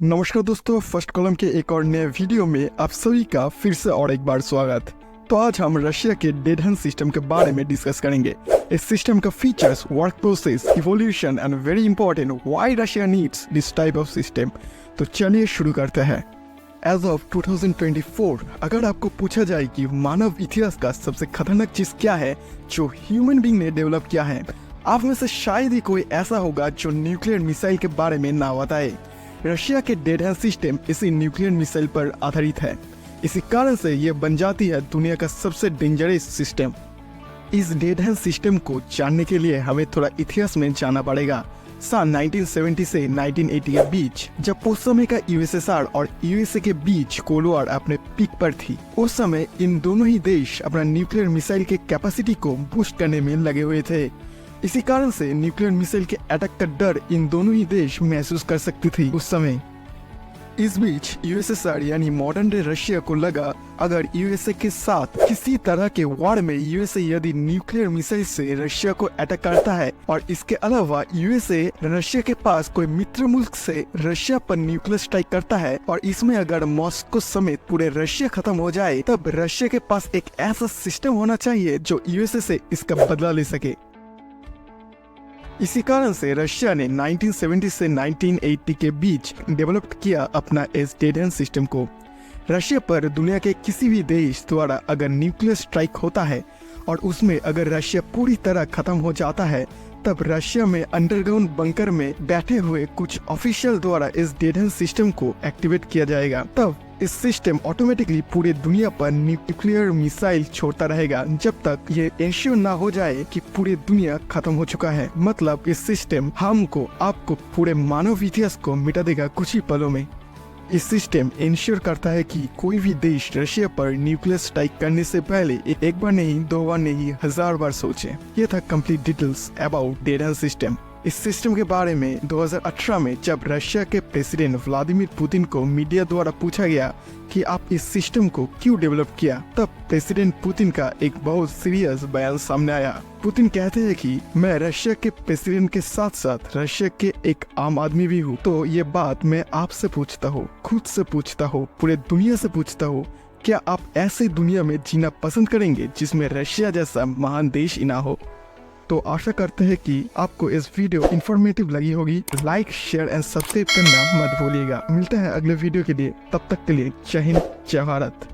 नमस्कार दोस्तों, first column के एक और नए वीडियो में आप सभी का फिर से और एक बार स्वागत। तो आज हम रशिया के डेड हैंड सिस्टम के बारे में डिस्कस करेंगे। इस सिस्टम का features, work process, evolution and very important why Russia needs this type of system. तो चलिए शुरू करते हैं। एज ऑफ 2024 अगर आपको पूछा जाए कि मानव इतिहास का सबसे खतरनाक चीज क्या है जो ह्यूमन बीइंग ने डेवलप किया है, आप में से शायद ही कोई ऐसा होगा जो न्यूक्लियर मिसाइल के बारे में ना बताए। रशिया के डेड हैंड सिस्टम इसी न्यूक्लियर मिसाइल पर आधारित है। इसी कारण से ये बन जाती है दुनिया का सबसे डेंजरस सिस्टम। इस डेड हैंड सिस्टम को जानने के लिए हमें थोड़ा इतिहास में जाना पड़ेगा। सन 1970 से 1980 के बीच, जब उस समय का यूएसएसआर और यूएसए के बीच कोल्ड वॉर अपने पीक पर थी, उस समय इन दोनों ही देश अपना न्यूक्लियर मिसाइल के कैपेसिटी को बूस्ट करने में लगे हुए थे। इसी कारण से न्यूक्लियर मिसाइल के अटैक का डर इन दोनों ही देश महसूस कर सकती थी उस समय। इस बीच यूएसएसआर यानी मॉडर्न डे रशिया को लगा, अगर यूएसए के साथ किसी तरह के वॉर में यूएसए यदि न्यूक्लियर मिसाइल से रशिया को अटैक करता है और इसके अलावा यूएसए रशिया के पास कोई मित्र मुल्क से रशिया पर न्यूक्लियर स्ट्राइक करता है और इसमें अगर मॉस्को समेत पूरे रशिया खत्म हो जाए, तब रशिया के पास एक ऐसा सिस्टम होना चाहिए जो यूएसए से इसका बदला ले सके। इसी कारण से रशिया ने 1970 से 1980 के बीच डेवलप किया अपना इस डेड हैंड सिस्टम को। रशिया पर दुनिया के किसी भी देश द्वारा अगर न्यूक्लियर स्ट्राइक होता है और उसमें अगर रशिया पूरी तरह खत्म हो जाता है, तब रशिया में अंडरग्राउंड बंकर में बैठे हुए कुछ ऑफिशियल द्वारा इस डेड हैंड सिस्टम को एक्टिवेट किया जाएगा। तब इस सिस्टम ऑटोमेटिकली पूरे दुनिया पर न्यूक्लियर मिसाइल छोड़ता रहेगा जब तक ये इंश्योर ना हो जाए कि पूरी दुनिया खत्म हो चुका है। मतलब इस सिस्टम हमको, आपको, पूरे मानव इतिहास को मिटा देगा कुछ ही पलों में। इस सिस्टम इंश्योर करता है कि कोई भी देश रशिया पर न्यूक्लियर स्ट्राइक करने से पहले एक बार नहीं, दो बार नहीं, 1000 बार सोचे। ये था complete details about dead hand system. इस सिस्टम के बारे में 2018 में जब रशिया के प्रेसिडेंट व्लादिमीर पुतिन को मीडिया द्वारा पूछा गया कि आप इस सिस्टम को क्यों डेवलप किया, तब प्रेसिडेंट पुतिन का एक बहुत सीरियस बयान सामने आया। पुतिन कहते हैं कि मैं रशिया के प्रेसिडेंट के साथ साथ रशिया के एक आम आदमी भी हूँ, तो ये बात मैं आपसे पूछता हूँ, खुद से पूछता हूँ, पूरे दुनिया से पूछता हूँ, क्या आप ऐसे दुनिया में जीना पसंद करेंगे जिसमें रशिया जैसा महान देश ही ना हो। तो आशा करते हैं कि आपको इस वीडियो इंफॉर्मेटिव लगी होगी। लाइक, शेयर एंड सब्सक्राइब करना मत भूलिएगा। मिलते हैं अगले वीडियो के लिए, तब तक के लिए जय हिंद, जय भारत।